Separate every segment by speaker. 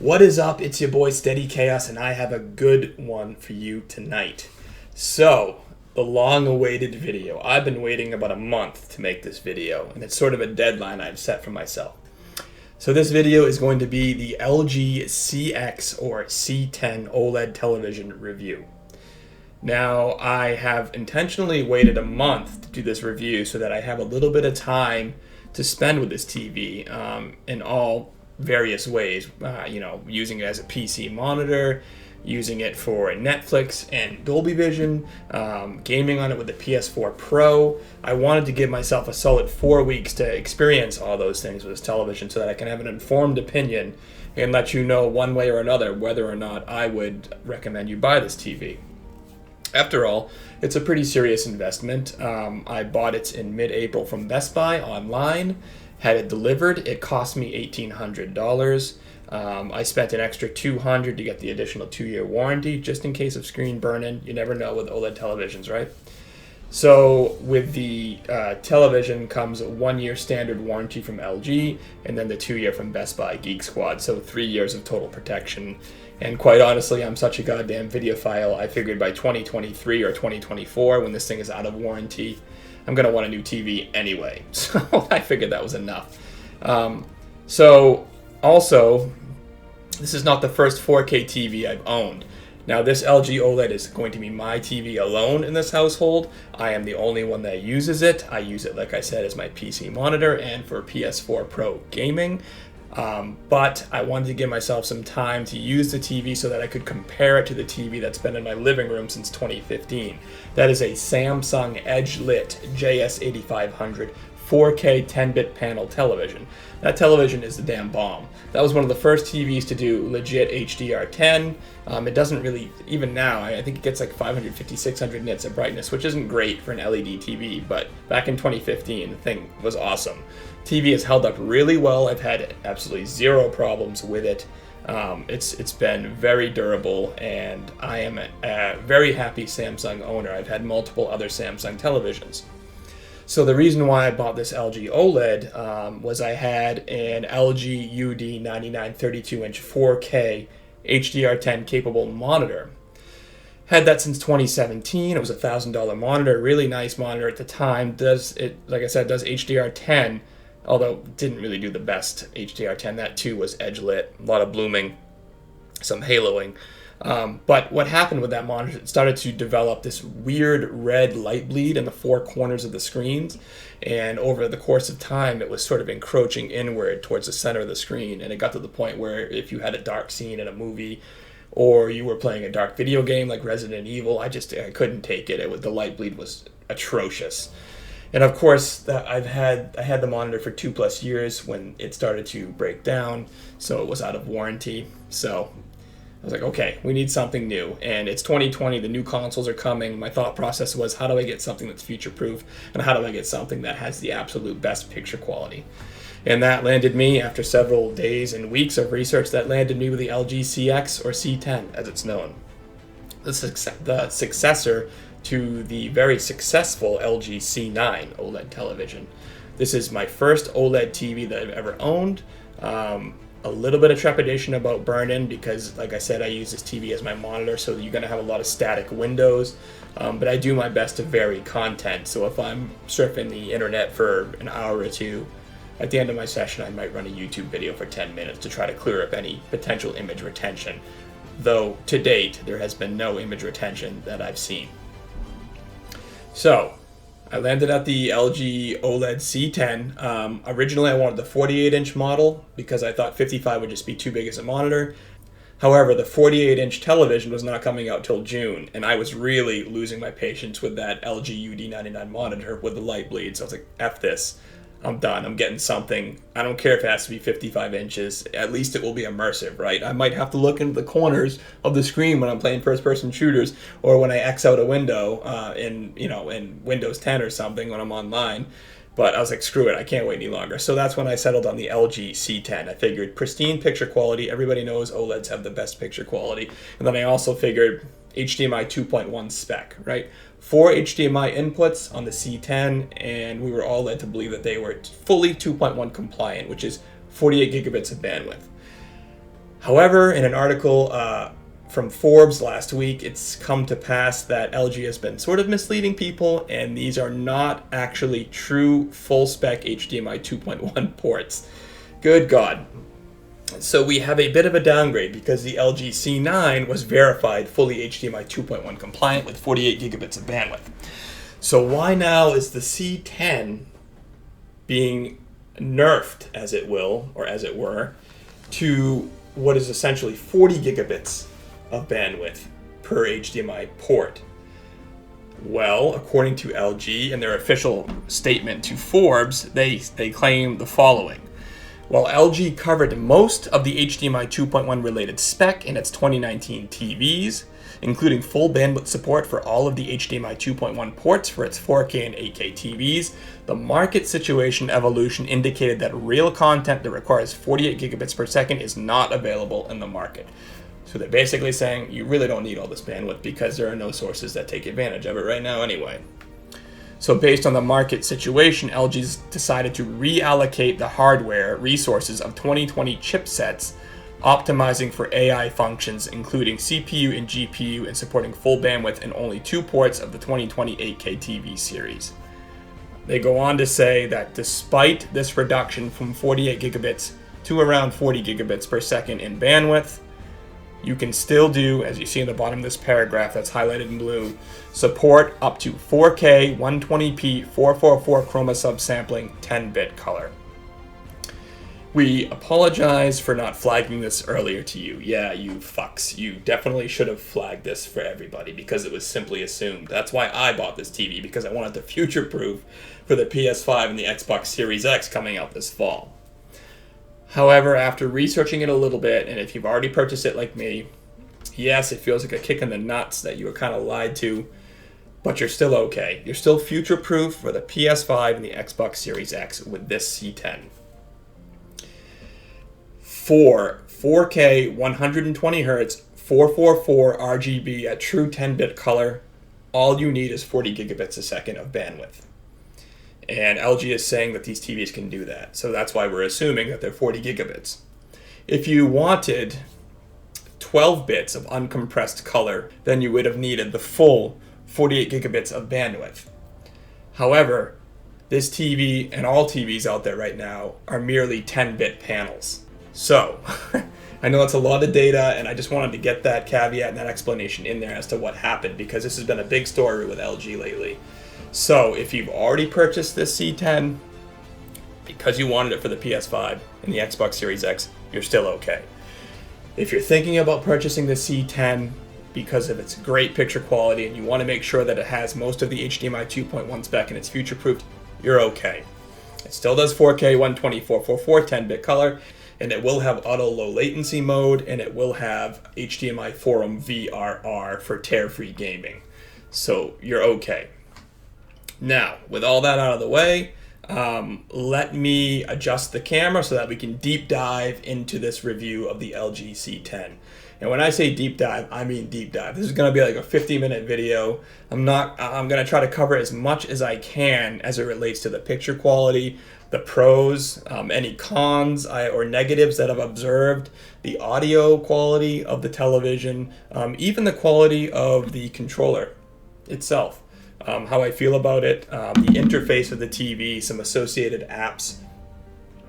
Speaker 1: What is up? It's your boy Steady Chaos, and I have a good one for you tonight. So, the long-awaited video. I've been waiting about a month to make this video, and it's sort of a deadline I've set for myself. So this video is going to be the LG CX or C10 OLED television review. Now, I have intentionally waited a month to do this review so that I have a little bit of time to spend with this TV in all various ways, using it as a PC monitor, using it for Netflix and Dolby Vision, gaming on it with the PS4 Pro. I wanted to give myself a solid 4 weeks to experience all those things with this television so that I can have an informed opinion and let you know one way or another whether or not I would recommend you buy this TV. After all, it's a pretty serious investment. I bought it in mid-April from Best Buy online. Had it delivered, it cost me $1,800. I spent an extra $200 to get the additional 2-year warranty, just in case of screen burn-in. You never know with OLED televisions, right? So with the television comes a 1-year standard warranty from LG, and then the 2-year from Best Buy Geek Squad, so 3 years of total protection. And quite honestly, I'm such a goddamn videophile, I figured by 2023 or 2024, when this thing is out of warranty, I'm going to want a new TV anyway. So I figured that was enough. Also, this is not the first 4K TV I've owned. Now, this LG OLED is going to be my TV alone in this household. I am the only one that uses it. I use it, like I said, as my PC monitor and for PS4 Pro gaming. But I wanted to give myself some time to use the TV so that I could compare it to the TV that's been in my living room since 2015. That is a Samsung Edge-lit JS8500 4K 10-bit panel television. That television is the damn bomb. That was one of the first TVs to do legit HDR10. It doesn't really, even now, I think it gets like 550, 600 nits of brightness, which isn't great for an LED TV, but back in 2015, the thing was awesome. TV has held up really well. I've had absolutely zero problems with it. It's been very durable, and I am a very happy Samsung owner. I've had multiple other Samsung televisions. So the reason why I bought this LG OLED was I had an LG UD 99 32-inch 4K HDR10 capable monitor. Had that since 2017. It was a $1,000 monitor, really nice monitor at the time. Does HDR10, although didn't really do the best HDR10. That too was edge lit, a lot of blooming, some haloing. But what happened with that monitor, it started to develop this weird red light bleed in the four corners of the screens, and over the course of time it was sort of encroaching inward towards the center of the screen, and it got to the point where if you had a dark scene in a movie or you were playing a dark video game like Resident Evil, I couldn't take it. The light bleed was atrocious. And of course, I had the monitor for 2+ years when it started to break down, so it was out of warranty. So I was like, okay, we need something new. And it's 2020, the new consoles are coming. My thought process was, how do I get something that's future-proof? And how do I get something that has the absolute best picture quality? And that landed me, after several days and weeks of research, that landed me with the LG CX or C10, as it's known. The successor to the very successful LG C9 OLED television. This is my first OLED TV that I've ever owned. A little bit of trepidation about burn-in because, like I said, I use this TV as my monitor, so you're going to have a lot of static windows. But I do my best to vary content. So if I'm surfing the internet for an hour or two, at the end of my session, I might run a YouTube video for 10 minutes to try to clear up any potential image retention. Though, to date, there has been no image retention that I've seen. So, I landed at the LG OLED C10. Originally, I wanted the 48-inch model because I thought 55 would just be too big as a monitor. However, the 48-inch television was not coming out till June, and I was really losing my patience with that LG UD 99 monitor with the light bleed. So I was like, F this. I'm done. I'm getting something. I don't care if it has to be 55 inches. At least it will be immersive, right? I might have to look into the corners of the screen when I'm playing first-person shooters, or when I X out a window in Windows 10 or something when I'm online. But I was like, screw it. I can't wait any longer. So that's when I settled on the LG C10. I figured pristine picture quality. Everybody knows OLEDs have the best picture quality. And then I also figured HDMI 2.1 spec, right? 4 HDMI inputs on the C10, and we were all led to believe that they were fully 2.1 compliant, which is 48 gigabits of bandwidth. However, in an article from Forbes last week, it's come to pass that LG has been sort of misleading people, and these are not actually true full-spec HDMI 2.1 ports. Good God. So we have a bit of a downgrade because the LG C9 was verified fully HDMI 2.1 compliant with 48 gigabits of bandwidth. So why now is the C10 being nerfed, as it will, or as it were, to what is essentially 40 gigabits of bandwidth per HDMI port? Well, according to LG and their official statement to Forbes, they claim the following. While LG covered most of the HDMI 2.1 related spec in its 2019 TVs, including full bandwidth support for all of the HDMI 2.1 ports for its 4K and 8K TVs, the market situation evolution indicated that real content that requires 48 gigabits per second is not available in the market. So they're basically saying you really don't need all this bandwidth because there are no sources that take advantage of it right now anyway. So based on the market situation, LG's decided to reallocate the hardware resources of 2020 chipsets, optimizing for AI functions, including CPU and GPU, and supporting full bandwidth in only 2 ports of the 2020 8K TV series. They go on to say that despite this reduction from 48 gigabits to around 40 gigabits per second in bandwidth, you can still do, as you see in the bottom of this paragraph that's highlighted in blue, support up to 4K 120p 444 chroma subsampling 10-bit color. We apologize for not flagging this earlier to you. Yeah, you fucks. You definitely should have flagged this for everybody because it was simply assumed. That's why I bought this TV, because I wanted to future-proof for the PS5 and the Xbox Series X coming out this fall. However, after researching it a little bit, and if you've already purchased it like me, yes, it feels like a kick in the nuts that you were kind of lied to, but you're still okay. You're still future-proof for the PS5 and the Xbox Series X with this C10. For 4K 120Hz 444 RGB at true 10-bit color, all you need is 40 gigabits a second of bandwidth. And LG is saying that these TVs can do that. So that's why we're assuming that they're 40 gigabits. If you wanted 12 bits of uncompressed color, then you would have needed the full 48 gigabits of bandwidth. However, this TV and all TVs out there right now are merely 10-bit panels. So, I know that's a lot of data, and I just wanted to get that caveat and that explanation in there as to what happened, because this has been a big story with LG lately. So, if you've already purchased this C10 because you wanted it for the PS5 and the Xbox Series X, you're still okay. If you're thinking about purchasing the C10 because of its great picture quality and you want to make sure that it has most of the HDMI 2.1 spec and it's future-proofed, you're okay. It still does 4K 120 444 10-bit color, and it will have auto low latency mode, and it will have HDMI Forum VRR for tear-free gaming. So you're okay. Now, with all that out of the way, let me adjust the camera so that we can deep dive into this review of the LG C10. And when I say deep dive, I mean deep dive. This is going to be like a 50-minute video. I'm going to try to cover as much as I can as it relates to the picture quality, the pros, any cons or negatives that I've observed, the audio quality of the television, even the quality of the controller itself. How I feel about it, the interface of the TV, some associated apps,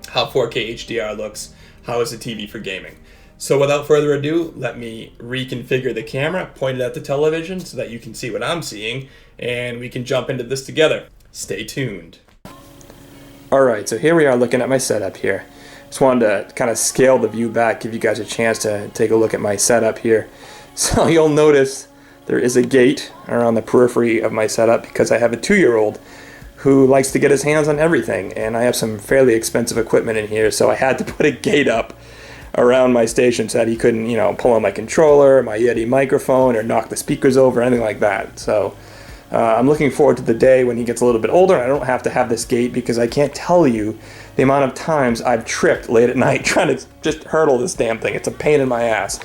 Speaker 1: how 4K HDR looks, how is the TV for gaming. So without further ado, let me reconfigure the camera, point it at the television so that you can see what I'm seeing, and we can jump into this together. Stay tuned. Alright, so here we are looking at my setup here. Just wanted to kind of scale the view back, give you guys a chance to take a look at my setup here. So you'll notice there is a gate around the periphery of my setup because I have a 2-year-old who likes to get his hands on everything, and I have some fairly expensive equipment in here, so I had to put a gate up around my station so that he couldn't, pull on my controller, my Yeti microphone, or knock the speakers over, or anything like that. So I'm looking forward to the day when he gets a little bit older and I don't have to have this gate, because I can't tell you the amount of times I've tripped late at night trying to just hurdle this damn thing. It's a pain in my ass.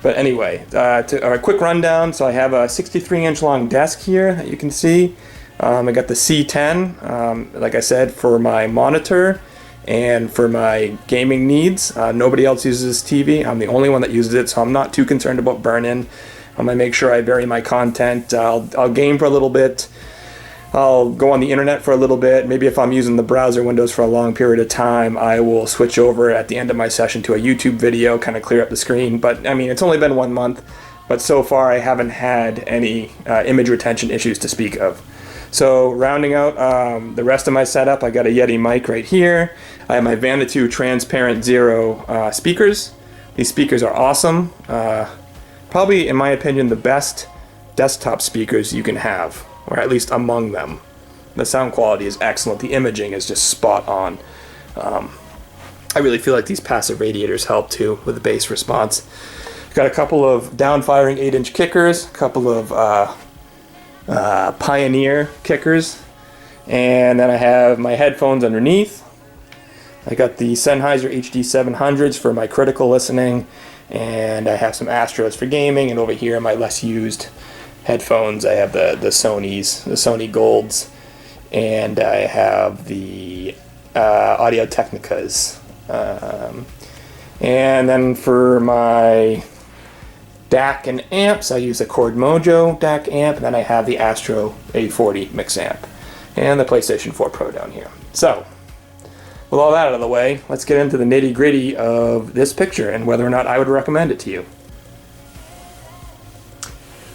Speaker 1: But anyway, a quick rundown. So I have a 63-inch long desk here that you can see. I got the C10, like I said, for my monitor, And for my gaming needs, nobody else uses this TV. I'm the only one that uses it, so I'm not too concerned about burn-in. I'm gonna make sure I vary my content. I'll game for a little bit. I'll go on the internet for a little bit. Maybe if I'm using the browser windows for a long period of time, I will switch over at the end of my session to a YouTube video, kind of clear up the screen. But I mean, it's only been 1 month, but so far I haven't had any image retention issues to speak of. So rounding out the rest of my setup, I got a Yeti mic right here. I have my Vanatu Transparent Zero speakers. These speakers are awesome. Probably, in my opinion, the best desktop speakers you can have, or at least among them. The sound quality is excellent. The imaging is just spot on. I really feel like these passive radiators help too with the bass response. Got a couple of down-firing 8-inch kickers, a couple of Pioneer kickers, and then I have my headphones underneath. I got the Sennheiser HD700s for my critical listening, and I have some Astros for gaming, and over here my less used headphones, I have the Sony Golds, and I have the Audio Technicas. And then for my DAC and amps, I use a Chord Mojo DAC amp, and then I have the Astro A40 mix amp, and the PlayStation 4 Pro down here. So, with all that out of the way, let's get into the nitty-gritty of this picture and whether or not I would recommend it to you.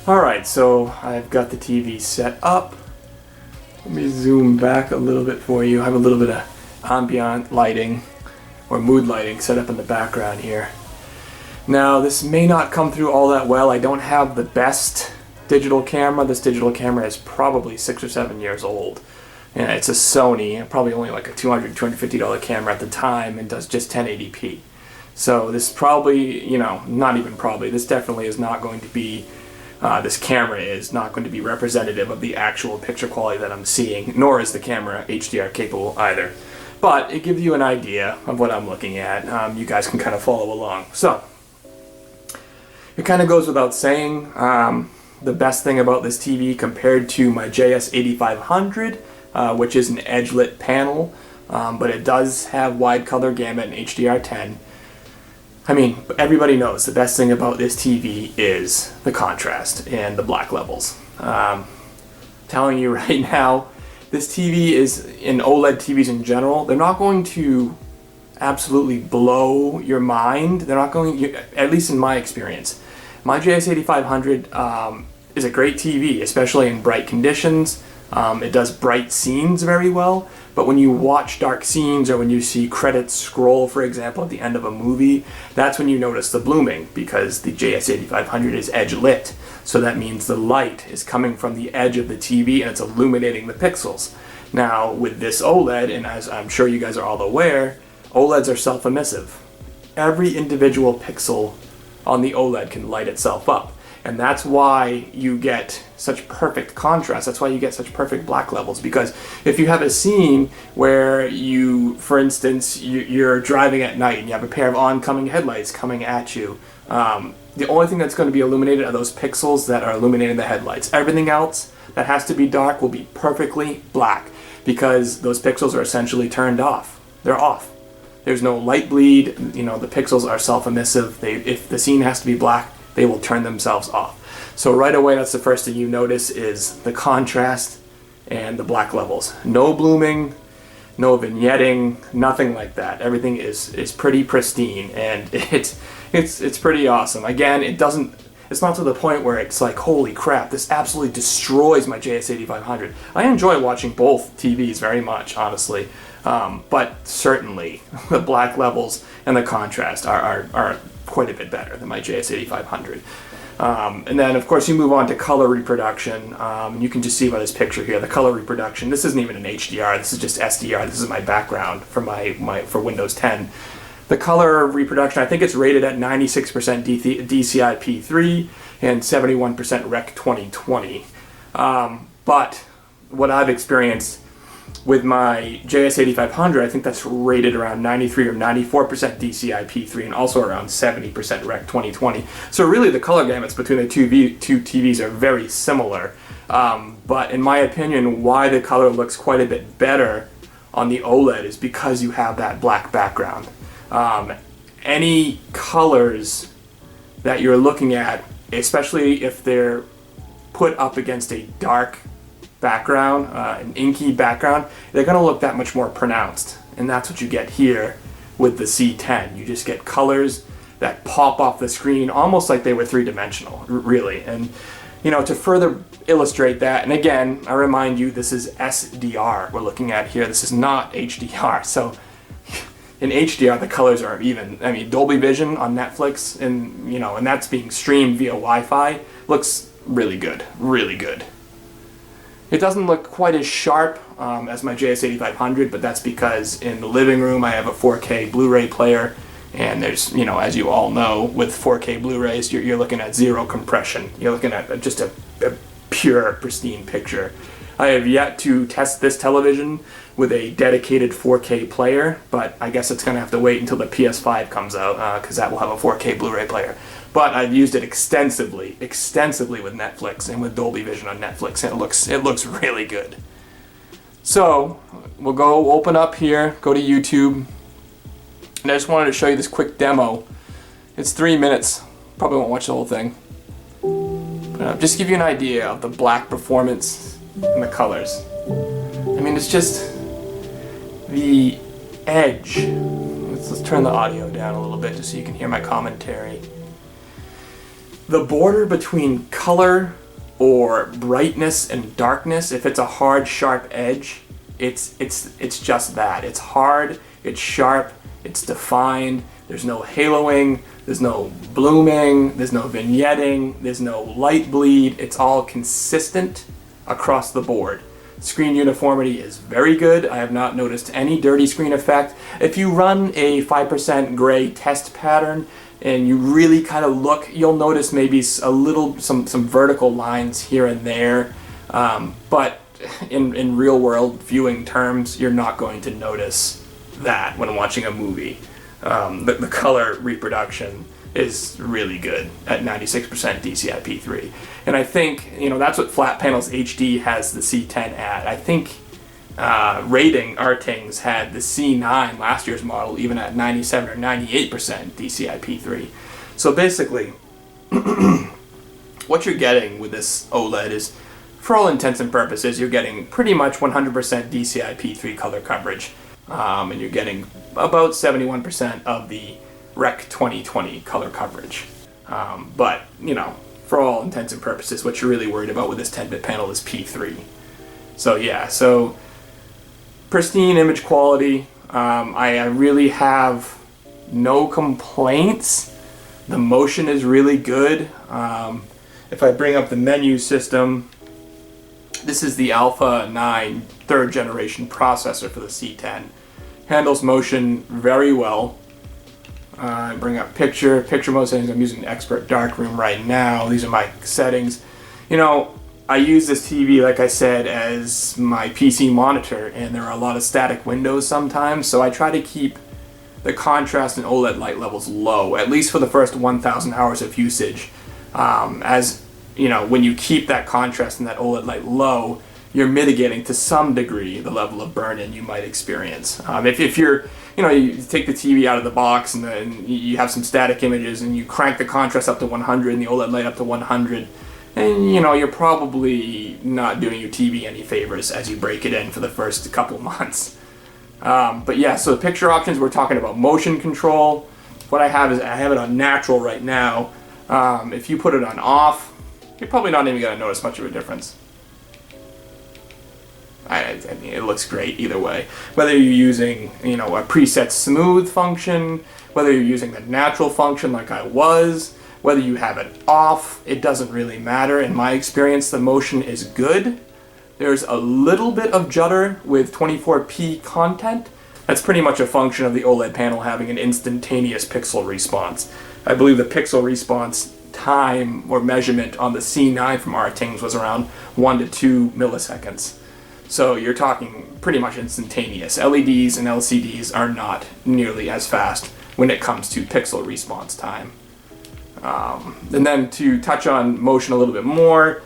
Speaker 1: Alright, so I've got the TV set up. Let me zoom back a little bit for you. I have a little bit of ambient lighting, or mood lighting, set up in the background here. Now, this may not come through all that well. I don't have the best digital camera. This digital camera is probably 6 or 7 years old. And it's a Sony, probably only like a $200, $250 camera at the time, and does just 1080p. So this probably, you know, not even probably, this definitely is not going to be, this camera is not going to be representative of the actual picture quality that I'm seeing, nor is the camera HDR capable either. But it gives you an idea of what I'm looking at. You guys can kind of follow along. So, it kind of goes without saying, the best thing about this TV compared to my JS8500, which is an edge-lit panel, but it does have wide color gamut and HDR10. I mean, everybody knows the best thing about this TV is the contrast and the black levels. Telling you right now, this TV is, in OLED TVs in general, they're not going to absolutely blow your mind. They're not going, at least in my experience. My JS8500 is a great TV, especially in bright conditions. It does bright scenes very well, but when you watch dark scenes or when you see credits scroll, for example, at the end of a movie, that's when you notice the blooming, because the JS8500 is edge lit. So that means the light is coming from the edge of the TV and it's illuminating the pixels. Now, with this OLED, and as I'm sure you guys are all aware, OLEDs are self-emissive. Every individual pixel on the OLED can light itself up. And that's why you get such perfect contrast. That's why you get such perfect black levels. Because if you have a scene where you, for instance, you're driving at night and you have a pair of oncoming headlights coming at you, the only thing that's going to be illuminated are those pixels that are illuminating the headlights. Everything else that has to be dark will be perfectly black, because those pixels are essentially turned off. They're off. There's no light bleed. You know, the pixels are self-emissive. If the scene has to be black, they will turn themselves off. So right away, that's the first thing you notice is the contrast and the black levels. No blooming, no vignetting, nothing like that. Everything is pretty pristine, and it's pretty awesome. Again, it's not to the point where it's like, holy crap, this absolutely destroys my JS8500. I enjoy watching both TVs very much, honestly. But certainly the black levels and the contrast are quite a bit better than my JS8500. And then of course you move on to color reproduction. You can just see by this picture here, the color reproduction. This isn't even an HDR, this is just SDR. This is my background for for Windows 10. The color reproduction, I think it's rated at 96% DCI-P3 and 71% Rec 2020. But what I've experienced with my JS8500, I think that's rated around 93 or 94% DCI-P3 and also around 70% Rec 2020. So really the color gamuts between the two TVs are very similar. But in my opinion, why the color looks quite a bit better on the OLED is because you have that black background. Any colors that you're looking at, especially if they're put up against a dark background, an inky background, they're going to look that much more pronounced. And that's what you get here with the C10. You just get colors that pop off the screen almost like they were three-dimensional, really. And you know, to further illustrate that, and again, I remind you, this is SDR we're looking at here. This is not HDR. So in HDR, the colors are even. I mean, Dolby Vision on Netflix, and you know, and that's being streamed via Wi-Fi, looks really good, really good. It doesn't look quite as sharp as my JS8500, but that's because in the living room I have a 4K Blu-ray player, and there's, you know, as you all know, with 4K Blu-rays, you're looking at zero compression. You're looking at just a pure, pristine picture. I have yet to test this television with a dedicated 4K player, but I guess it's going to have to wait until the PS5 comes out, because that will have a 4K Blu-ray player. But I've used it extensively with Netflix and with Dolby Vision on Netflix, and it looks really good. So we'll go open up here, go to YouTube, and I just wanted to show you this quick demo. It's 3 minutes. Probably won't watch the whole thing. But just to give you an idea of the black performance and the colors. I mean, it's just the edge. Let's turn the audio down a little bit just so you can hear my commentary. The border between color or brightness and darkness, if it's a hard, sharp edge, it's just that. It's hard, it's sharp, it's defined. There's no haloing, there's no blooming, there's no vignetting, there's no light bleed. It's all consistent across the board. Screen uniformity is very good. I have not noticed any dirty screen effect. If you run a 5% gray test pattern and you really kind of look, you'll notice maybe some vertical lines here and there. But in real world viewing terms, you're not going to notice that when watching a movie. The color reproduction is really good at 96% DCI-P3. And I think, you know, that's what Flat Panels HD has the C10 at. I think Rating Artings had the C9, last year's model, even at 97 or 98% DCI-P3. So basically, what you're getting with this OLED is, for all intents and purposes, you're getting pretty much 100% DCI-P3 color coverage. And you're getting about 71% of the Rec 2020 color coverage. But, you know, for all intents and purposes, what you're really worried about with this 10-bit panel is P3. So yeah, so pristine image quality. I really have no complaints. The motion is really good. If I bring up the menu system, this is the Alpha 9 3rd generation processor for the C10. Handles motion very well. Bring up picture mode settings. I'm using Expert Darkroom right now. These are my settings. You know, I use this TV, like I said, as my PC monitor, and there are a lot of static windows sometimes, so I try to keep the contrast and OLED light levels low, at least for the first 1,000 hours of usage. As you know, when you keep that contrast and that OLED light low, you're mitigating to some degree the level of burn-in you might experience. If you're, you know, you take the TV out of the box and then you have some static images and you crank the contrast up to 100 and the OLED light up to 100, and you know, you're probably not doing your TV any favors as you break it in for the first couple months. But yeah, so the picture options, we're talking about motion control. What I have is I have it on natural right now. If you put it on off, you're probably not even going to notice much of a difference. I mean, it looks great either way. Whether you're using, you know, a preset smooth function, whether you're using the natural function like I was, whether you have it off, it doesn't really matter. In my experience, the motion is good. There's a little bit of judder with 24p content. That's pretty much a function of the OLED panel having an instantaneous pixel response. I believe the pixel response time or measurement on the C9 from Artings was around 1 to 2 milliseconds. So you're talking pretty much instantaneous. LEDs and LCDs are not nearly as fast when it comes to pixel response time. And then to touch on motion a little bit more,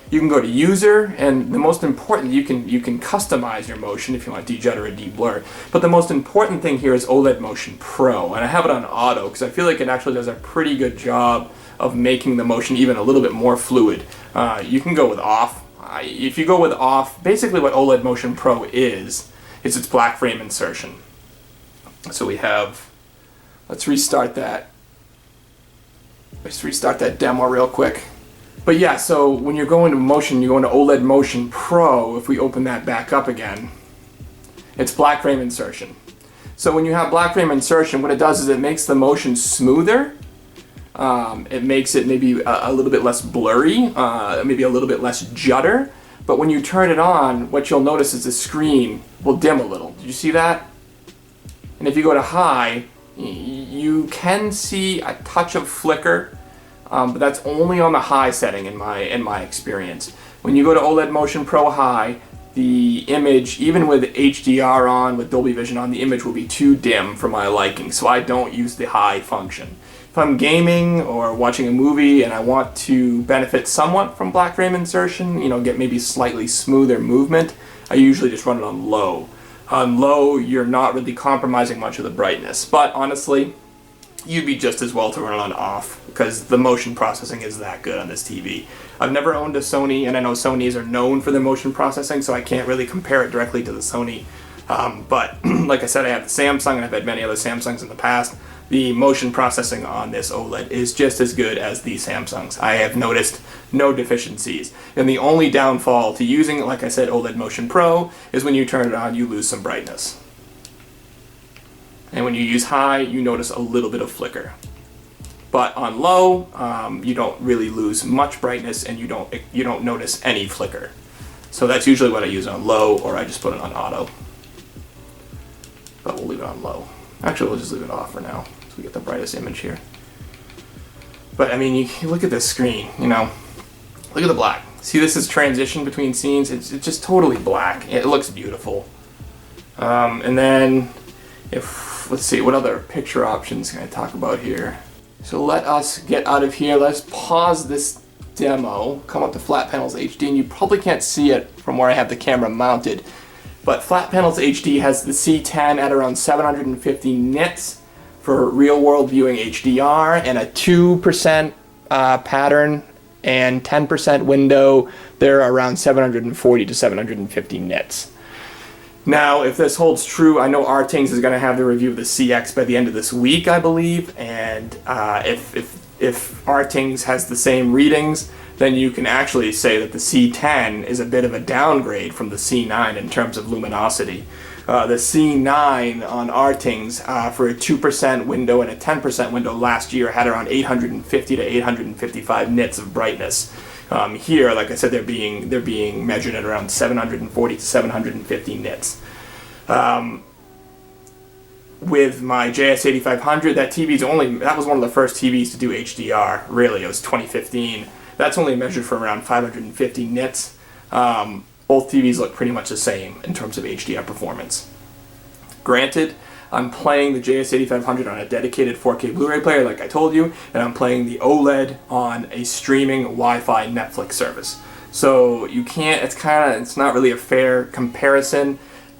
Speaker 1: You can go to user, and the most important, you can customize your motion if you want de-judder or de-blur. But the most important thing here is OLED Motion Pro, and I have it on auto because I feel like it actually does a pretty good job of making the motion even a little bit more fluid. You can go with off. If you go with off, basically what OLED Motion Pro is its black frame insertion. So we have, let's restart that demo real quick. But yeah, so when you're going to motion, you go into OLED Motion Pro. If we open that back up again, it's black frame insertion. So when you have black frame insertion, what it does is it makes the motion smoother. It makes it maybe a little bit less blurry, maybe a little bit less judder. But when you turn it on, what you'll notice is the screen will dim a little. Did you see that? And if you go to high, you can see a touch of flicker. But that's only on the high setting in my experience. When you go to OLED Motion Pro High, the image, even with HDR on, with Dolby Vision on, the image will be too dim for my liking, so I don't use the high function. If I'm gaming or watching a movie and I want to benefit somewhat from black frame insertion, get maybe slightly smoother movement, I usually just run it on low. On low, you're not really compromising much of the brightness, but honestly, you'd be just as well to run it on off because the motion processing is that good on this TV. I've never owned a Sony, and I know Sonys are known for their motion processing, so I can't really compare it directly to the Sony. But like I said, I have the Samsung, and I've had many other Samsungs in the past. The motion processing on this OLED is just as good as the Samsungs. I have noticed no deficiencies. And the only downfall to using, like I said, OLED Motion Pro is when you turn it on, you lose some brightness. And when you use high, you notice a little bit of flicker. But on low, you don't really lose much brightness, and you don't notice any flicker. So that's usually what I use on low, or I just put it on auto. But we'll leave it on low. Actually, we'll just leave it off for now, so we get the brightest image here. But I mean, you look at this screen, look at the black. See, this is transition between scenes. It's just totally black. It looks beautiful. And then, let's see, what other picture options can I talk about here? So let us get out of here. Let's pause this demo, come up to Flat Panels HD, and you probably can't see it from where I have the camera mounted. But Flat Panels HD has the C10 at around 750 nits for real-world viewing HDR, and a 2% pattern and 10% window. They're around 740 to 750 nits. Now, if this holds true, I know Artings is going to have the review of the CX by the end of this week, I believe, and if Artings has the same readings, then you can actually say that the C10 is a bit of a downgrade from the C9 in terms of luminosity. The C9 on Artings for a 2% window and a 10% window last year had around 850 to 855 nits of brightness. Here, like I said, they're being measured at around 740 to 750 nits. With my JS8500, that was one of the first TVs to do HDR. Really, it was 2015. That's only measured for around 550 nits. Both TVs look pretty much the same in terms of HDR performance. Granted, I'm playing the JS8500 on a dedicated 4K Blu-ray player, like I told you, and I'm playing the OLED on a streaming Wi-Fi Netflix service. So you can't, it's not really a fair comparison,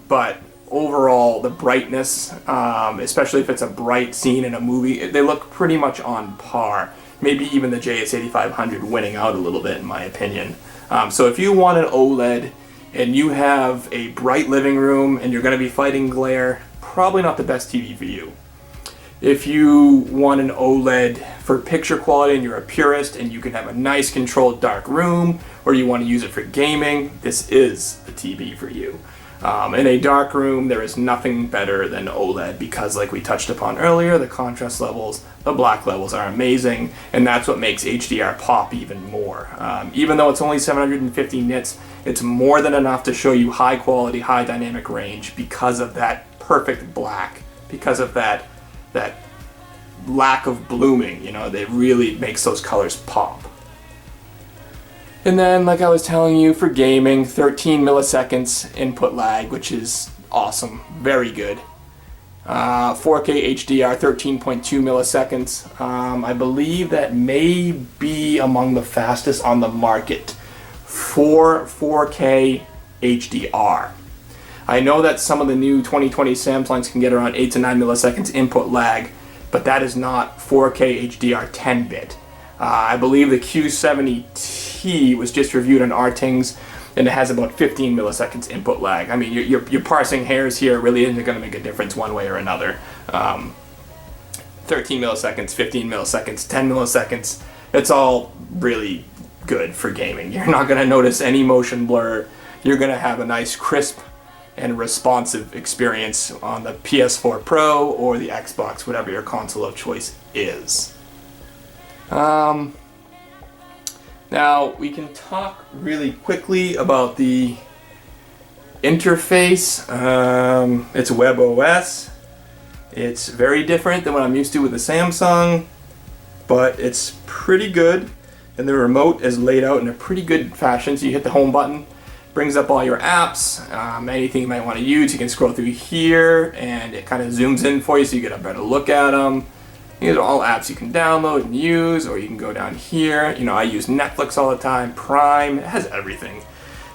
Speaker 1: but overall, the brightness, especially if it's a bright scene in a movie, they look pretty much on par. Maybe even the JS8500 winning out a little bit, in my opinion. So if you want an OLED and you have a bright living room and you're going to be fighting glare, probably not the best TV for you. If you want an OLED for picture quality and you're a purist and you can have a nice controlled dark room, or you want to use it for gaming, this is the TV for you. In a dark room, there is nothing better than OLED because, like we touched upon earlier, the contrast levels, the black levels are amazing, and that's what makes HDR pop even more. Even though it's only 750 nits, it's more than enough to show you high quality, high dynamic range because of that perfect black, because of that lack of blooming, that really makes those colors pop. And then, like I was telling you, for gaming, 13 milliseconds input lag, which is awesome, very good. 4K HDR, 13.2 milliseconds. I believe that may be among the fastest on the market for 4K HDR. I know that some of the new 2020 Samsungs can get around 8 to 9 milliseconds input lag, but that is not 4K HDR 10-bit. I believe the Q70T was just reviewed on RTings, and it has about 15 milliseconds input lag. I mean, you're parsing hairs here. It really isn't going to make a difference one way or another. 13 milliseconds, 15 milliseconds, 10 milliseconds, it's all really good for gaming. You're not going to notice any motion blur. You're going to have a nice crisp and responsive experience on the PS4 Pro or the Xbox, whatever your console of choice is. Now we can talk really quickly about the interface. It's WebOS. It's very different than what I'm used to with the Samsung, but it's pretty good, and the remote is laid out in a pretty good fashion. So you hit the home button, brings up all your apps, anything you might want to use. You can scroll through here, and it kind of zooms in for you so you get a better look at them. These are all apps you can download and use, or you can go down here. You know, I use Netflix all the time, Prime, it has everything.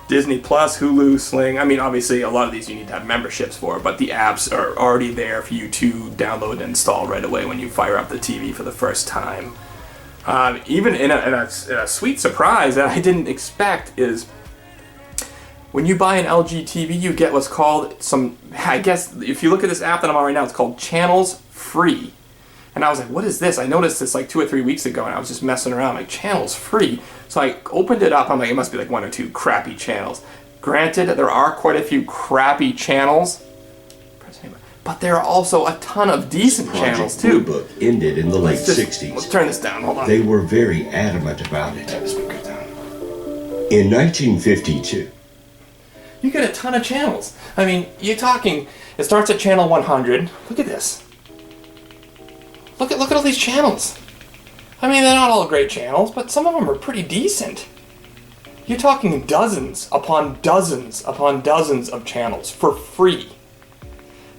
Speaker 1: Disney Plus, Hulu, Sling. I mean, obviously a lot of these you need to have memberships for, but the apps are already there for you to download and install right away when you fire up the TV for the first time. Even in a sweet surprise that I didn't expect is when you buy an LG TV, you get what's called some, I guess if you look at this app that I'm on right now, it's called Channels Free. And I was like, what is this? I noticed this like 2 or 3 weeks ago, and I was just messing around, like, channels free. So I opened it up, I'm like, it must be like 1 or 2 crappy channels. Granted, there are quite a few crappy channels, but there are also a ton of decent channels too.
Speaker 2: Book ended in the late 60s.
Speaker 1: Let's turn this down, hold on.
Speaker 2: They were very adamant about it. In 1952.
Speaker 1: You get a ton of channels. I mean, you're talking, it starts at channel 100. Look at this. Look at all these channels. I mean, they're not all great channels, but some of them are pretty decent. You're talking dozens upon dozens upon dozens of channels for free.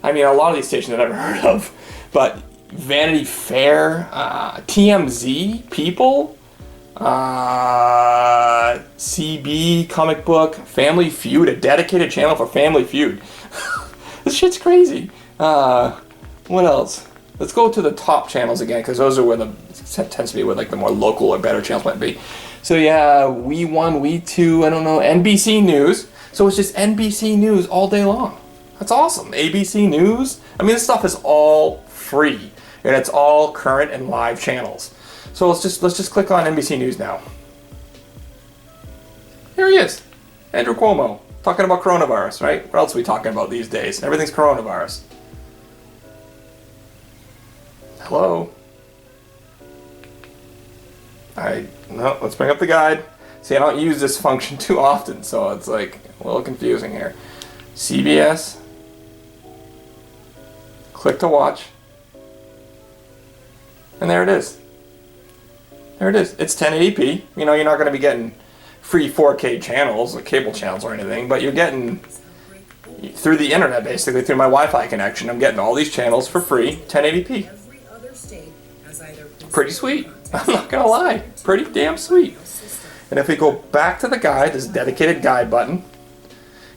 Speaker 1: I mean, a lot of these stations I've never heard of, but Vanity Fair, TMZ, People, CB, Comic Book, Family Feud, a dedicated channel for Family Feud. This shit's crazy. What else? Let's go to the top channels again, because those are where tends to be where like the more local or better channels might be. So yeah, We1, We2, I don't know, NBC News. So it's just NBC News all day long. That's awesome. ABC News. I mean, this stuff is all free, and it's all current and live channels. So let's just click on NBC News now. Here he is, Andrew Cuomo, talking about coronavirus, right? What else are we talking about these days? Everything's coronavirus. Hello? No, let's bring up the guide. See, I don't use this function too often, so it's like a little confusing here. CBS. Click to watch. And there it is. There it is. It's 1080p. You know, you're not going to be getting free 4K channels, like cable channels or anything, but you're getting through the internet, basically, through my Wi-Fi connection. I'm getting all these channels for free, 1080p. Pretty sweet. I'm not gonna lie. Pretty damn sweet. And if we go back to the guide, this dedicated guide button,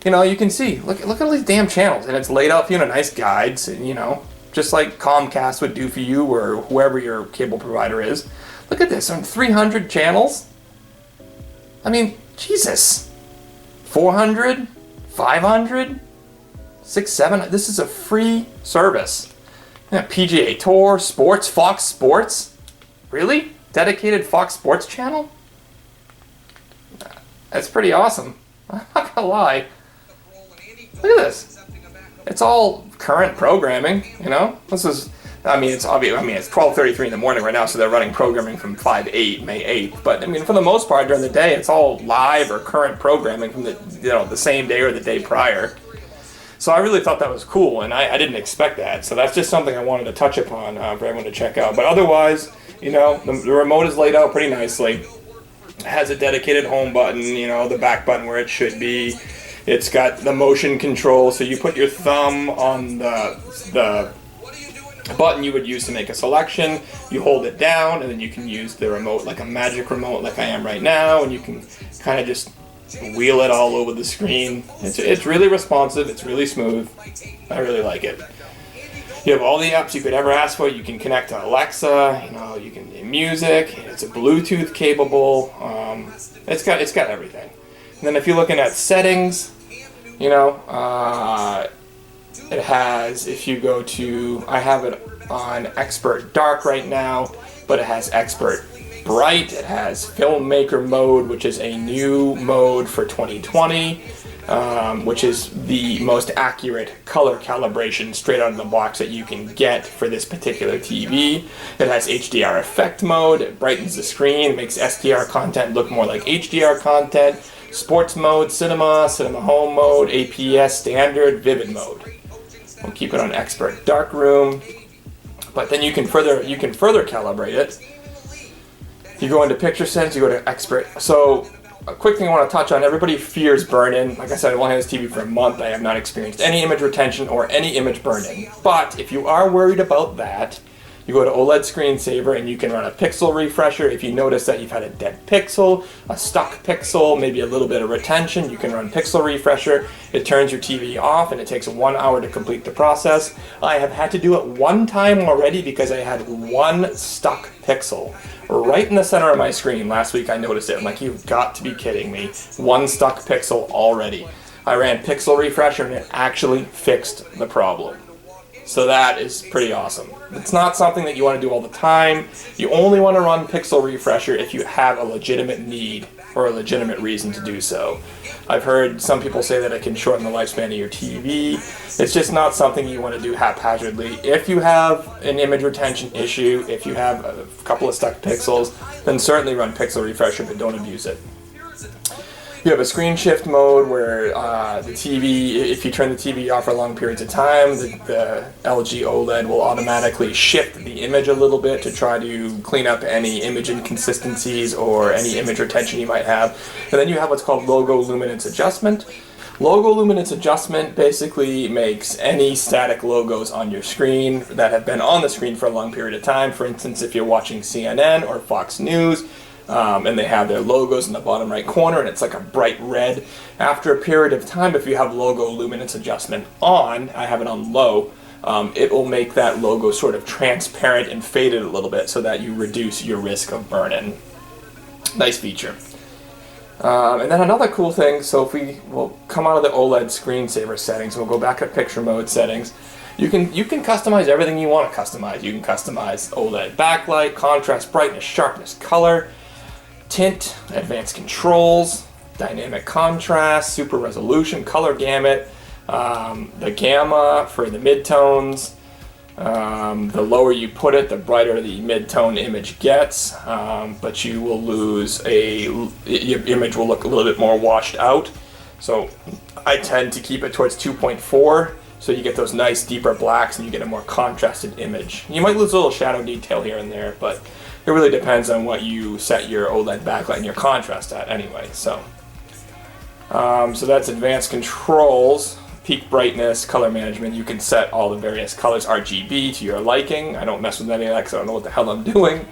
Speaker 1: you know, you can see, look at all these damn channels, and it's laid out for you in a nice guides, and, you know, just like Comcast would do for you or whoever your cable provider is. Look at this, on 300 channels. I mean, Jesus. 400, 500, 6, 7. This is a free service. Yeah, PGA Tour, sports, Fox Sports. Really? Dedicated Fox Sports channel? That's pretty awesome. I'm not gonna lie. Look at this. It's all current programming, you know? This is, I mean, it's obvious. I mean, it's 12:33 in the morning right now, so they're running programming from 5/8, May 8th. But I mean, for the most part, during the day, it's all live or current programming from the, you know, the same day or the day prior. So I really thought that was cool, and I didn't expect that. So that's just something I wanted to touch upon for everyone to check out. But otherwise, you know, the remote is laid out pretty nicely. It has a dedicated home button, you know, the back button where it should be. It's got the motion control, so you put your thumb on the button you would use to make a selection. You hold it down, and then you can use the remote like a magic remote like I am right now, and you can kind of just wheel it all over the screen. It's really responsive, it's really smooth. I really like it. You have all the apps you could ever ask for. You can connect to Alexa, you know, you can do music, it's a Bluetooth capable, it's got everything. And then if you're looking at settings, you know, it has, if you go to, I have it on Expert Dark right now, but it has Expert Bright, it has Filmmaker mode, which is a new mode for 2020, which is the most accurate color calibration straight out of the box that you can get for this particular TV. It has HDR effect mode, it brightens the screen, makes SDR content look more like HDR content, sports mode, cinema home mode, APS standard, vivid mode. We'll keep it on Expert Darkroom, but then you can further calibrate it. You go into picture settings, you go to Expert. So a quick thing I want to touch on, everybody fears burn-in. Like I said, I've only had this TV for a month. I have not experienced any image retention or any image burn-in. But if you are worried about that, you go to OLED screensaver and you can run a pixel refresher. If you notice that you've had a dead pixel, a stuck pixel, maybe a little bit of retention, you can run pixel refresher. It turns your TV off and it takes 1 hour to complete the process. I have had to do it one time already because I had one stuck pixel right in the center of my screen. Last week I noticed it. I'm like, you've got to be kidding me. One stuck pixel already. I ran pixel refresher and it actually fixed the problem. So that is pretty awesome. It's not something that you want to do all the time. You only want to run pixel refresher if you have a legitimate need or a legitimate reason to do so. I've heard some people say that it can shorten the lifespan of your TV. It's just not something you want to do haphazardly. If you have an image retention issue, if you have a couple of stuck pixels, then certainly run pixel refresher, but don't abuse it. You have a screen shift mode where the TV, if you turn the TV off for long periods of time, the LG OLED will automatically shift the image a little bit to try to clean up any image inconsistencies or any image retention you might have. And then you have what's called logo luminance adjustment. Logo luminance adjustment basically makes any static logos on your screen that have been on the screen for a long period of time. For instance, if you're watching CNN or Fox News, and they have their logos in the bottom right corner and it's like a bright red. After a period of time, if you have logo luminance adjustment on, I have it on low, it will make that logo sort of transparent and faded a little bit so that you reduce your risk of burn-in. Nice feature. And then another cool thing, so if we'll come out of the OLED screensaver settings, we'll go back to picture mode settings. You can customize everything you want to customize. You can customize OLED backlight, contrast, brightness, sharpness, color, tint, advanced controls, dynamic contrast, super resolution, color gamut, the gamma for the midtones. The lower you put it, the brighter the midtone image gets, but you will lose your image will look a little bit more washed out. So I tend to keep it towards 2.4, so you get those nice deeper blacks and you get a more contrasted image. You might lose a little shadow detail here and there, but it really depends on what you set your OLED backlight and your contrast at anyway. So that's advanced controls, peak brightness, color management. You can set all the various colors RGB to your liking. I don't mess with any of that because I don't know what the hell I'm doing.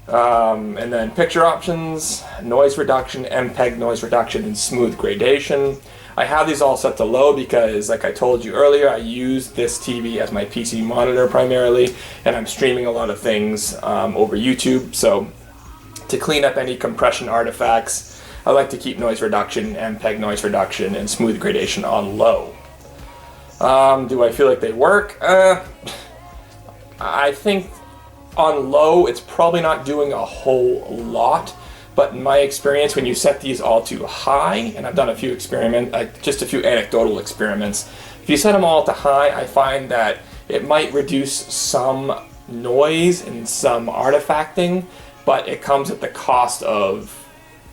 Speaker 1: And then picture options, noise reduction, MPEG noise reduction, and smooth gradation. I have these all set to low because, like I told you earlier, I use this TV as my PC monitor primarily, and I'm streaming a lot of things over YouTube. So to clean up any compression artifacts, I like to keep noise reduction, MPEG noise reduction, and smooth gradation on low. Do I feel like they work? I think on low, it's probably not doing a whole lot. But in my experience, when you set these all to high, and I've done a few just a few anecdotal experiments, if you set them all to high, I find that it might reduce some noise and some artifacting, but it comes at the cost of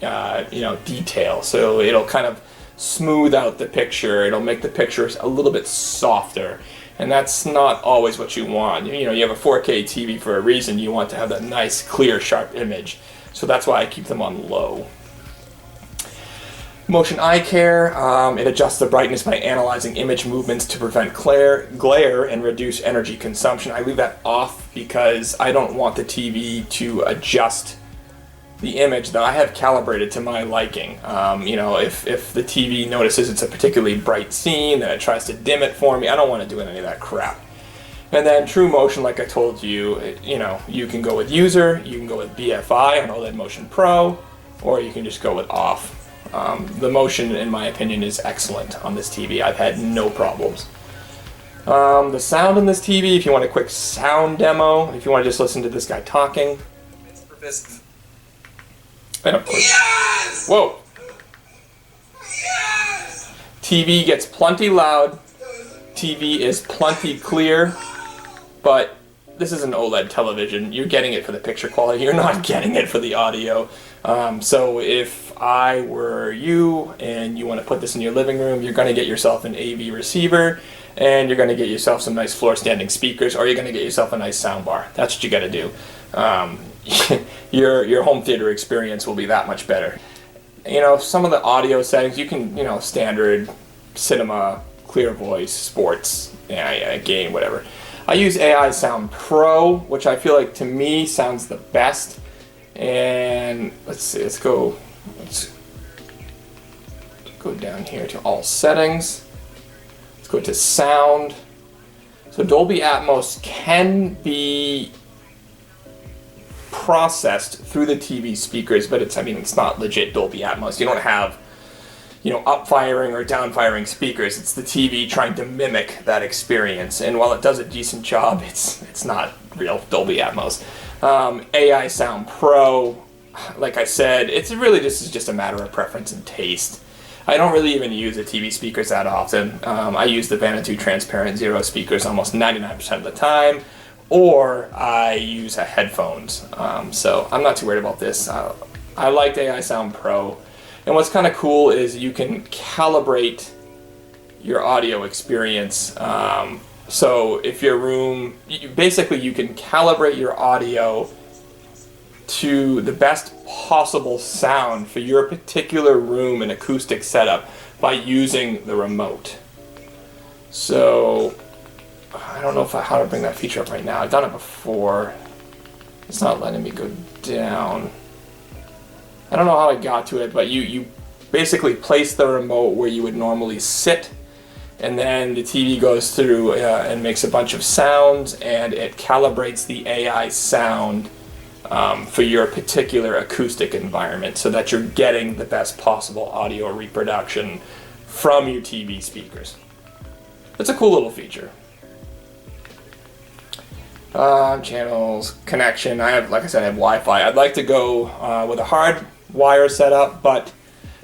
Speaker 1: detail. So it'll kind of smooth out the picture. It'll make the pictures a little bit softer, and that's not always what you want. You have a 4K TV for a reason. You want to have that nice, clear, sharp image. So that's why I keep them on low. Motion eye care, it adjusts the brightness by analyzing image movements to prevent glare and reduce energy consumption. I leave that off because I don't want the TV to adjust the image that I have calibrated to my liking. You know, if the TV notices it's a particularly bright scene, then it tries to dim it for me. I don't want to do any of that crap. And then True Motion, like I told you, you know, you can go with user, you can go with BFI on OLED Motion Pro, or you can just go with off. The motion, in my opinion, is excellent on this TV. I've had no problems. The sound in this TV, if you want a quick sound demo, if you want to just listen to this guy talking. And of course, yes! Whoa! Yes! TV gets plenty loud. TV is plenty clear. But this is an OLED television. You're getting it for the picture quality. You're not getting it for the audio. So if I were you and you want to put this in your living room, you're going to get yourself an AV receiver, and you're going to get yourself some nice floor standing speakers, or you're going to get yourself a nice sound bar. That's what you got to do. Your home theater experience will be that much better. You know, some of the audio settings, you can, you know, standard, cinema, clear voice, sports, game, whatever. I use AI Sound Pro, which I feel like to me sounds the best. And let's see, let's go down here to all settings. Let's go to sound. So Dolby Atmos can be processed through the TV speakers, but it's not legit Dolby Atmos. You don't have, you know, up-firing or down-firing speakers. It's the TV trying to mimic that experience. And while it does a decent job, it's not real Dolby Atmos. AI Sound Pro, like I said, it's really just a matter of preference and taste. I don't really even use the TV speakers that often. I use the Vanatu Transparent Zero speakers almost 99% of the time, or I use headphones. So I'm not too worried about this. I like AI Sound Pro. And what's kind of cool is you can calibrate your audio experience. So if your room, basically you can calibrate your audio to the best possible sound for your particular room and acoustic setup by using the remote. So I don't know how to bring that feature up right now. I've done it before. It's not letting me go down. I don't know how I got to it, but you basically place the remote where you would normally sit, and then the TV goes through and makes a bunch of sounds, and it calibrates the AI sound for your particular acoustic environment so that you're getting the best possible audio reproduction from your TV speakers. It's a cool little feature. Channels, connection. I have, like I said, I have Wi-Fi. I'd like to go with a hard wire setup, but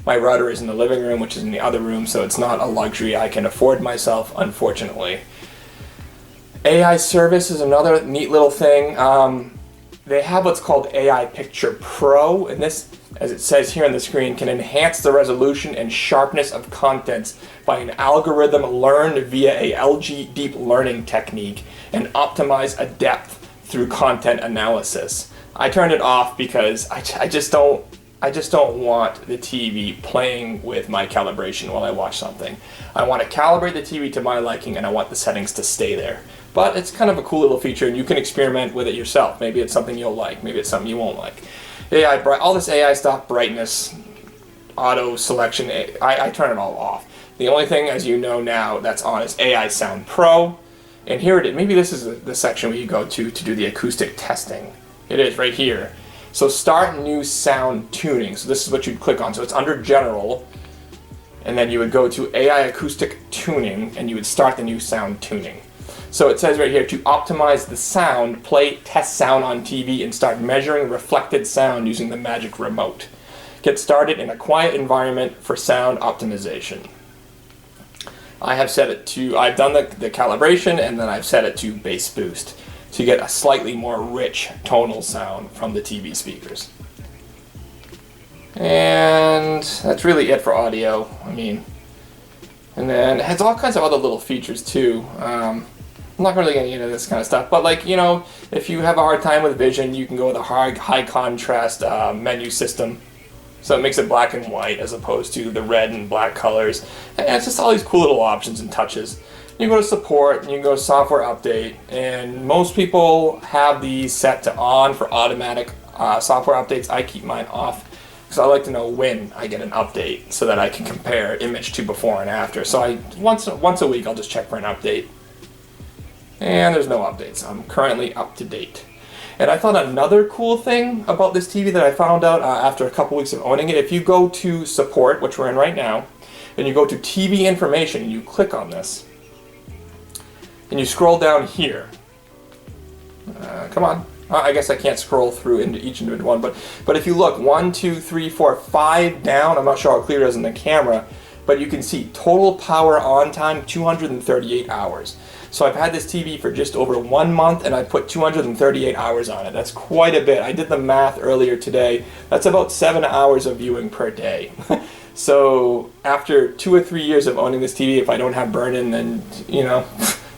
Speaker 1: my router is in the living room, which is in the other room, so it's not a luxury I can afford myself, unfortunately. AI service is another neat little thing. They have what's called AI Picture Pro, and this, as it says here on the screen, can enhance the resolution and sharpness of contents by an algorithm learned via a LG deep learning technique and optimize a depth through content analysis. I turned it off because I just don't want the TV playing with my calibration while I watch something. I want to calibrate the TV to my liking, and I want the settings to stay there. But it's kind of a cool little feature, and you can experiment with it yourself. Maybe it's something you'll like, maybe it's something you won't like. All this AI stuff, brightness, auto selection, I turn it all off. The only thing, as you know now, that's on is AI Sound Pro. And here it is. Maybe this is the section where you go to do the acoustic testing. It is right here. So start new sound tuning. So this is what you'd click on. So it's under general, and then you would go to AI acoustic tuning, and you would start the new sound tuning. So it says right here, to optimize the sound, play test sound on TV and start measuring reflected sound using the magic remote. Get started in a quiet environment for sound optimization. I have set it to, I've done the calibration, and then I've set it to bass boost to get a slightly more rich tonal sound from the TV speakers. And that's really it for audio. And then it has all kinds of other little features too. I'm not really getting into this kind of stuff, but like, you know, if you have a hard time with vision, you can go with a high contrast menu system. So it makes it black and white as opposed to the red and black colors. And it's just all these cool little options and touches. You go to support, and you go to software update, and most people have these set to on for automatic software updates, I keep mine off because I like to know when I get an update so that I can compare image to before and after. So I once a week I'll just check for an update. And there's no updates. I'm currently up to date. And I thought another cool thing about this TV that I found out after a couple weeks of owning it, if you go to support, which we're in right now, and you go to TV information, and you click on this, and you scroll down here. Come on. I guess I can't scroll through into each individual one, but if you look 1, 2, 3, 4, 5 down, I'm not sure how clear it is in the camera, but you can see total power on time 238 hours. So I've had this TV for just over 1 month and I put 238 hours on it. That's quite a bit. I did the math earlier today. That's about 7 hours of viewing per day. So after 2 or 3 years of owning this TV, if I don't have burn-in, then, you know,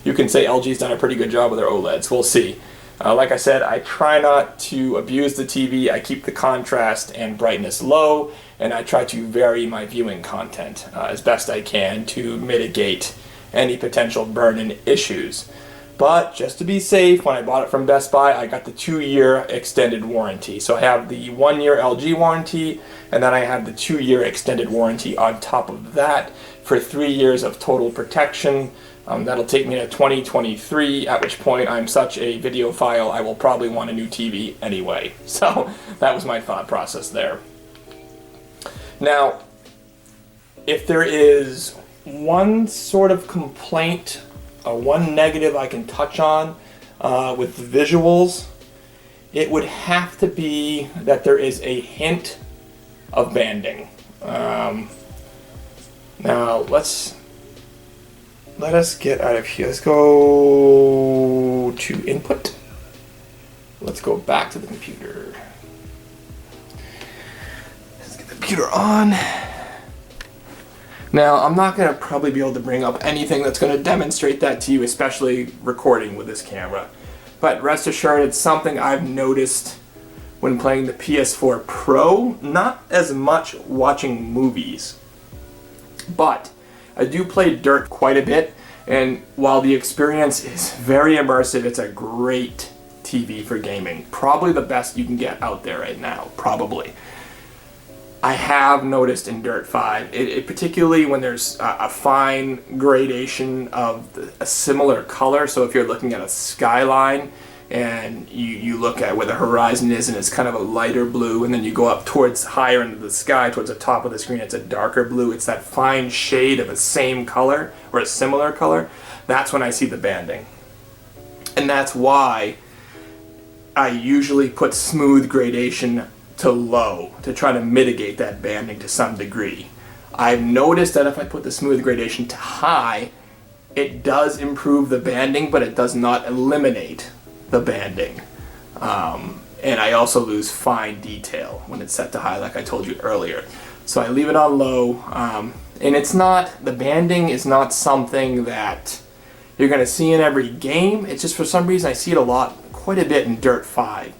Speaker 1: you can say LG's done a pretty good job with their OLEDs. We'll see. Like I said, I try not to abuse the TV. I keep the contrast and brightness low, and I try to vary my viewing content as best I can to mitigate any potential burn-in issues. But just to be safe, when I bought it from Best Buy, I got the 2-year extended warranty. So I have the 1-year LG warranty, and then I have the 2-year extended warranty on top of that for 3 years of total protection. That'll take me to 2023, at which point I'm such a videophile I will probably want a new TV anyway. So that was my thought process there. Now, if there is one sort of complaint, one negative I can touch on with the visuals, it would have to be that there is a hint of banding. Now let us get out of here. Let's go to input. Let's go back to the computer. Let's get the computer on. Now, I'm not going to probably be able to bring up anything that's going to demonstrate that to you, especially recording with this camera. But rest assured, it's something I've noticed when playing the PS4 Pro. Not as much watching movies, but I do play Dirt quite a bit, and while the experience is very immersive, it's a great TV for gaming. Probably the best you can get out there right now, probably. I have noticed in Dirt 5, it particularly when there's a fine gradation of a similar color, so if you're looking at a skyline, and you look at where the horizon is and it's kind of a lighter blue, and then you go up towards higher into the sky, towards the top of the screen, it's a darker blue. It's that fine shade of a same color or a similar color. That's when I see the banding. And that's why I usually put smooth gradation to low to try to mitigate that banding to some degree. I've noticed that if I put the smooth gradation to high, it does improve the banding, but it does not eliminate the banding. And I also lose fine detail when it's set to high, like I told you earlier. So I leave it on low, and it's not, the banding is not something that you're going to see in every game. It's just for some reason I see it quite a bit in Dirt 5.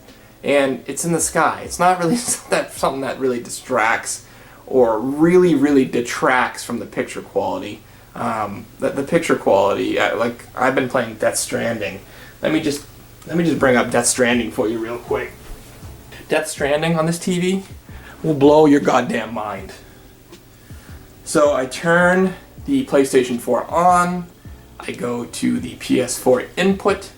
Speaker 1: And it's in the sky. It's not really something that really distracts or really detracts from the picture quality. The picture quality, like I've been playing Death Stranding. Let me just bring up Death Stranding for you real quick. Death Stranding on this TV will blow your goddamn mind. So I turn the PlayStation 4 on, I go to the PS4 input,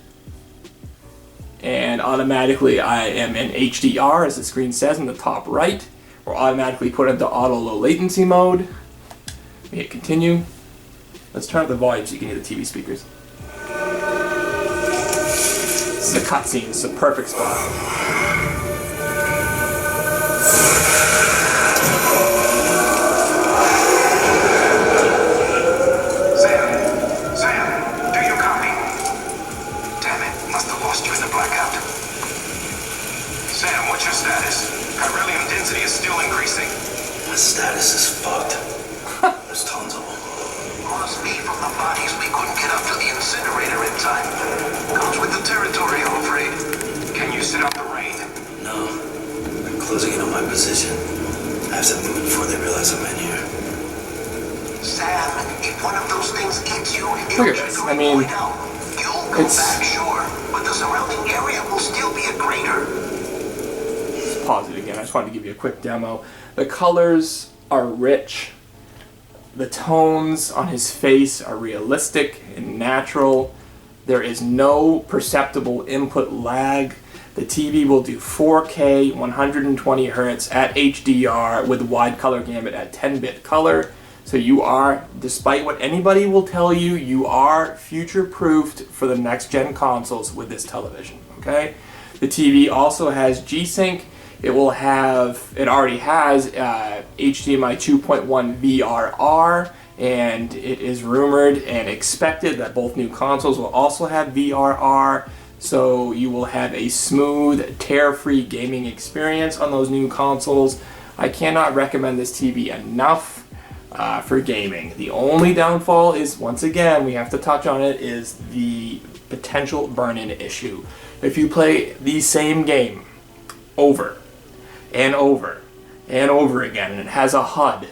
Speaker 1: and automatically I am in HDR, as the screen says in the top right. We're automatically put into auto low latency mode. We hit continue. Let's turn up the volume so you can hear the TV speakers. This is a cutscene, it's a perfect spot.
Speaker 3: Sam, do you copy? Damn it, must have lost you in the blackout. Sam, what's your status? Chiralium density is still increasing.
Speaker 4: My status is fucked. There's tons of them.
Speaker 3: Must be from the bodies we couldn't get up to the incinerator in time. Comes with the territory, I'm afraid. Can you sit out the rain?
Speaker 4: No. I'm closing in on my position. I have to move before they realize I'm in here.
Speaker 3: Sam, if one of those things hits you,
Speaker 1: Look at this. I mean,
Speaker 3: you'll go back, sure, but the surrounding area will still be a crater.
Speaker 1: pause it again. I just wanted to give you a quick demo. The colors are rich. The tones on his face are realistic and natural. There is no perceptible input lag. The TV will do 4K, 120 Hz at HDR with wide color gamut at 10-bit color. So you are, despite what anybody will tell you, you are future-proofed for the next-gen consoles with this television, okay? The TV also has G-Sync. It already has HDMI 2.1 VRR, and it is rumored and expected that both new consoles will also have VRR. So you will have a smooth, tear-free gaming experience on those new consoles. I cannot recommend this TV enough for gaming. The only downfall is, once again, we have to touch on it, is the potential burn-in issue. If you play the same game over and over and over again, and it has a HUD,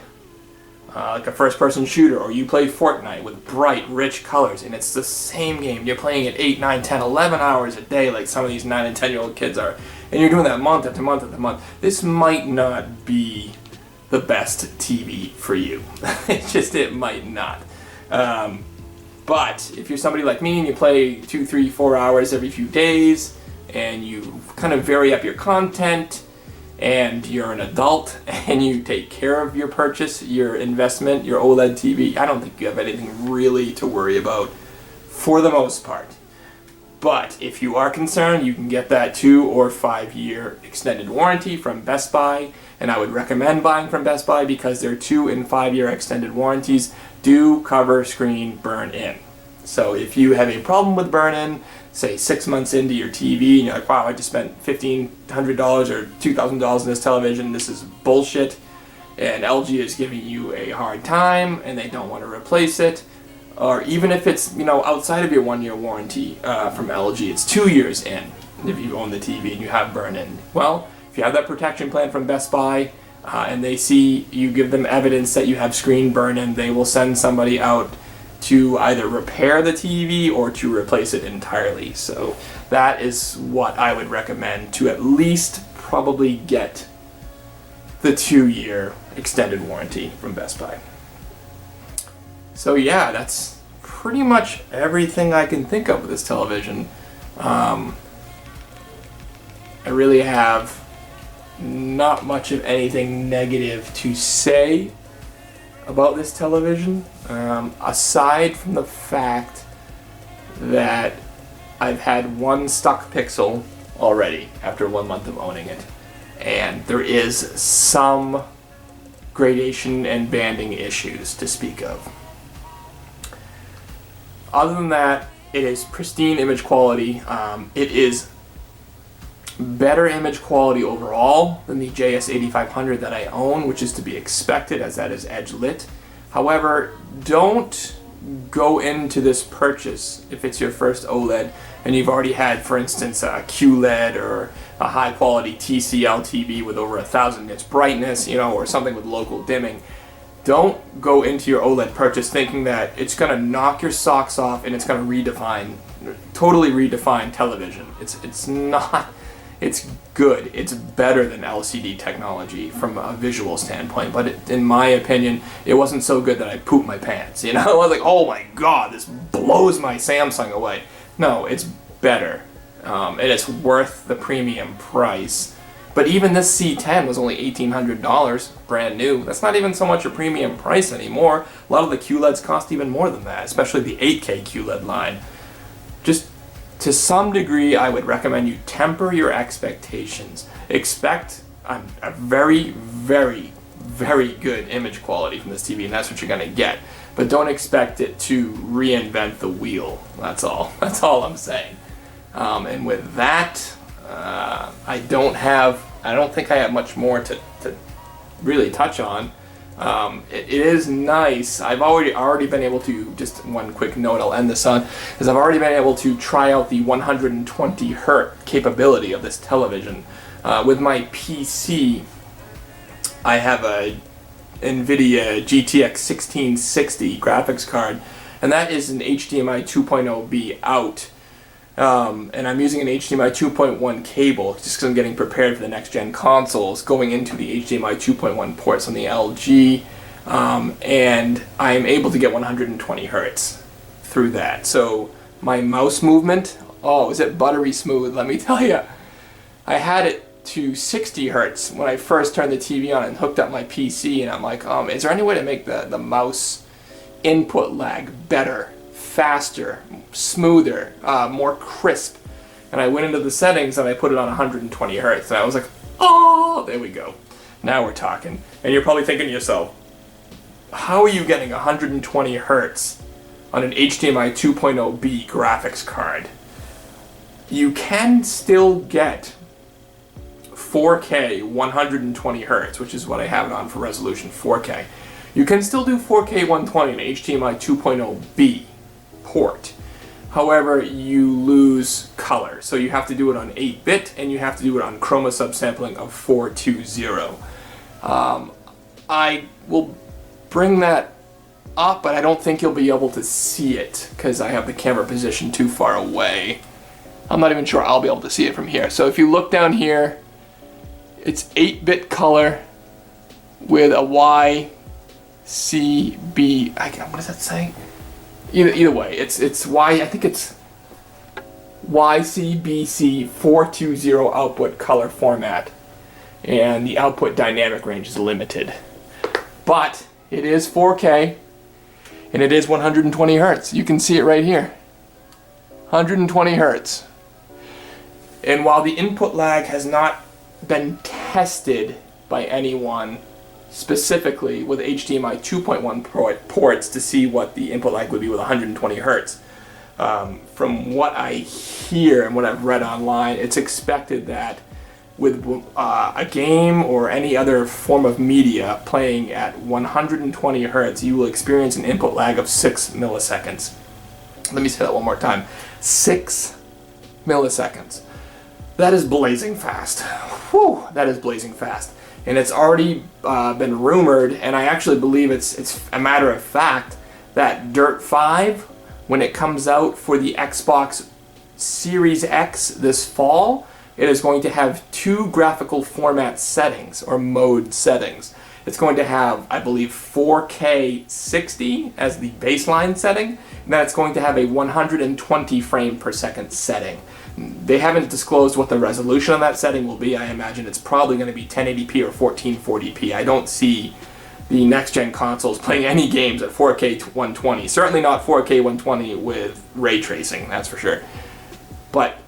Speaker 1: like a first-person shooter, or you play Fortnite with bright, rich colors, and it's the same game. You're playing it 8, 9, 10, 11 hours a day like some of these 9 and 10-year-old kids are, and you're doing that month after month after month. This might not be the best TV for you. It might not. But if you're somebody like me and you play 2, 3, 4 hours every few days, and you kind of vary up your content, and you're an adult and you take care of your purchase, your investment, your OLED TV, I don't think you have anything really to worry about for the most part. But if you are concerned, you can get that 2 or 5 year extended warranty from Best Buy, and I would recommend buying from Best Buy because their 2 and 5 year extended warranties do cover screen burn-in. So if you have a problem with burn-in, say 6 months into your TV, and you're like, wow, I just spent $1,500 or $2,000 in this television, this is bullshit, and LG is giving you a hard time, and they don't want to replace it, or even if it's, outside of your 1 year warranty from LG, it's 2 years in, if you own the TV and you have burn-in. Well, if you have that protection plan from Best Buy, and they see you give them evidence that you have screen burn-in, they will send somebody out to either repair the TV or to replace it entirely. So that is what I would recommend, to at least probably get the 2 year extended warranty from Best Buy. So yeah, that's pretty much everything I can think of with this television. I really have not much of anything negative to say about this television, aside from the fact that I've had one stuck pixel already after 1 month of owning it, and there is some gradation and banding issues to speak of. Other than that, it is pristine image quality. It is better image quality overall than the JS8500 that I own, which is to be expected as that is edge lit. However, don't go into this purchase if it's your first OLED and you've already had, for instance, a QLED or a high quality TCL TV with over 1,000 nits brightness, or something with local dimming. Don't go into your OLED purchase thinking that it's going to knock your socks off and it's going to totally redefine television. It's not. It's good. It's better than LCD technology from a visual standpoint, but in my opinion, it wasn't so good that I pooped my pants. I was like, oh my god, this blows my Samsung away. No, it's better, and it's worth the premium price. But even this C10 was only $1,800, brand new. That's not even so much a premium price anymore. A lot of the QLEDs cost even more than that, especially the 8K QLED line. Just to some degree, I would recommend you temper your expectations. Expect a very, very, very good image quality from this TV, and that's what you're going to get. But don't expect it to reinvent the wheel. That's all. That's all I'm saying. And with that, I don't think I have much more to really touch on. It is nice. I've already been able to, just one quick note I'll end this on, is I've already been able to try out the 120 Hz capability of this television. With my PC, I have a NVIDIA GTX 1660 graphics card, and that is an HDMI 2.0B out and I'm using an HDMI 2.1 cable just because I'm getting prepared for the next gen consoles going into the HDMI 2.1 ports on the LG, and I'm able to get 120 hertz through that. So my mouse movement, oh, is it buttery smooth? Let me tell you, I had it to 60 hertz when I first turned the TV on and hooked up my PC, and I'm like, is there any way to make the mouse input lag better, faster, smoother, more crisp? And I went into the settings and I put it on 120 hertz, and I was like, oh, there we go. Now we're talking. And you're probably thinking to yourself, how are you getting 120 hertz on an HDMI 2.0B graphics card? You can still get 4K 120 hertz, which is what I have it on for resolution 4K. You can still do 4K 120 in HDMI 2.0B port. However, you lose color. So you have to do it on 8-bit, and you have to do it on chroma subsampling of 420. I will bring that up, but I don't think you'll be able to see it because I have the camera positioned too far away. I'm not even sure I'll be able to see it from here. So if you look down here, it's 8-bit color with a YCB. What does that say? Either way, it's Y. I think it's YCBC 420 output color format, and the output dynamic range is limited. But it is 4K, and it is 120 hertz. You can see it right here. 120 hertz. And while the input lag has not been tested by anyone specifically with HDMI 2.1 ports to see what the input lag would be with 120 hertz, from what I hear and what I've read online, it's expected that with a game or any other form of media playing at 120 hertz, you will experience an input lag of 6 milliseconds. Let me say that one more time. 6 milliseconds. That is blazing fast. Whew, that is blazing fast. And it's already been rumored, and I actually believe it's a matter of fact, that Dirt 5, when it comes out for the Xbox Series X this fall, it is going to have 2 graphical format settings, or mode settings. It's going to have, I believe, 4K 60 as the baseline setting, and then it's going to have a 120 frame per second setting. They haven't disclosed what the resolution on that setting will be. I imagine it's probably going to be 1080p or 1440p. I don't see the next-gen consoles playing any games at 4K 120. Certainly not 4K 120 with ray tracing, that's for sure. But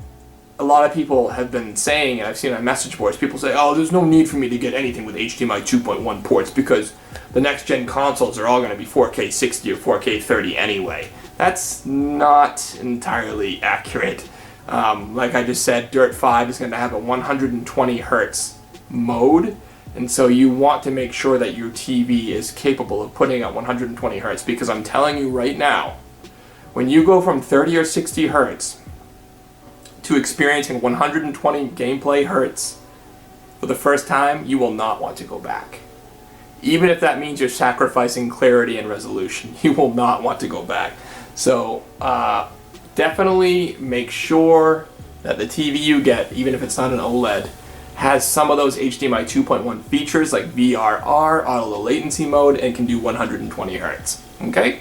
Speaker 1: a lot of people have been saying, and I've seen on message boards, people say, oh, there's no need for me to get anything with HDMI 2.1 ports because the next-gen consoles are all going to be 4K 60 or 4K 30 anyway. That's not entirely accurate. Like I just said, Dirt 5 is going to have a 120 hertz mode, and so you want to make sure that your TV is capable of putting out 120 hertz, because I'm telling you right now, when you go from 30 or 60 hertz to experiencing 120 gameplay hertz for the first time, you will not want to go back. Even if that means you're sacrificing clarity and resolution, you will not want to go back. So definitely make sure that the TV you get, even if it's not an OLED, has some of those HDMI 2.1 features like VRR, auto low latency mode, and can do 120 hertz. Okay?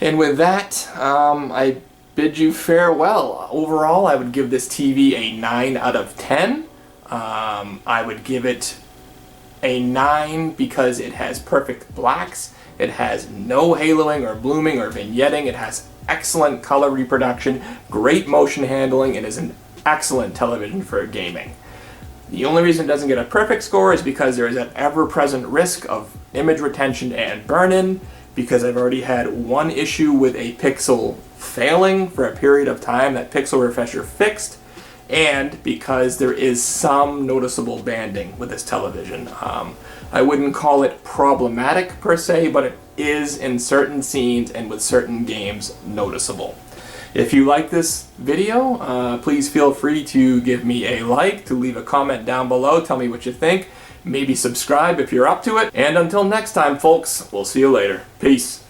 Speaker 1: And with that, I bid you farewell. Overall, I would give this TV a 9 out of 10. I would give it a 9 because it has perfect blacks. It has no haloing or blooming or vignetting. It has excellent color reproduction, great motion handling, and is an excellent television for gaming. The only reason it doesn't get a perfect score is because there is an ever-present risk of image retention and burn-in, because I've already had one issue with a pixel failing for a period of time that Pixel Refresher fixed, and because there is some noticeable banding with this television. I wouldn't call it problematic per se, but it is in certain scenes and with certain games noticeable. If you like this video, please feel free to give me a like, to leave a comment down below, tell me what you think, maybe subscribe if you're up to it, and until next time folks, we'll see you later. Peace.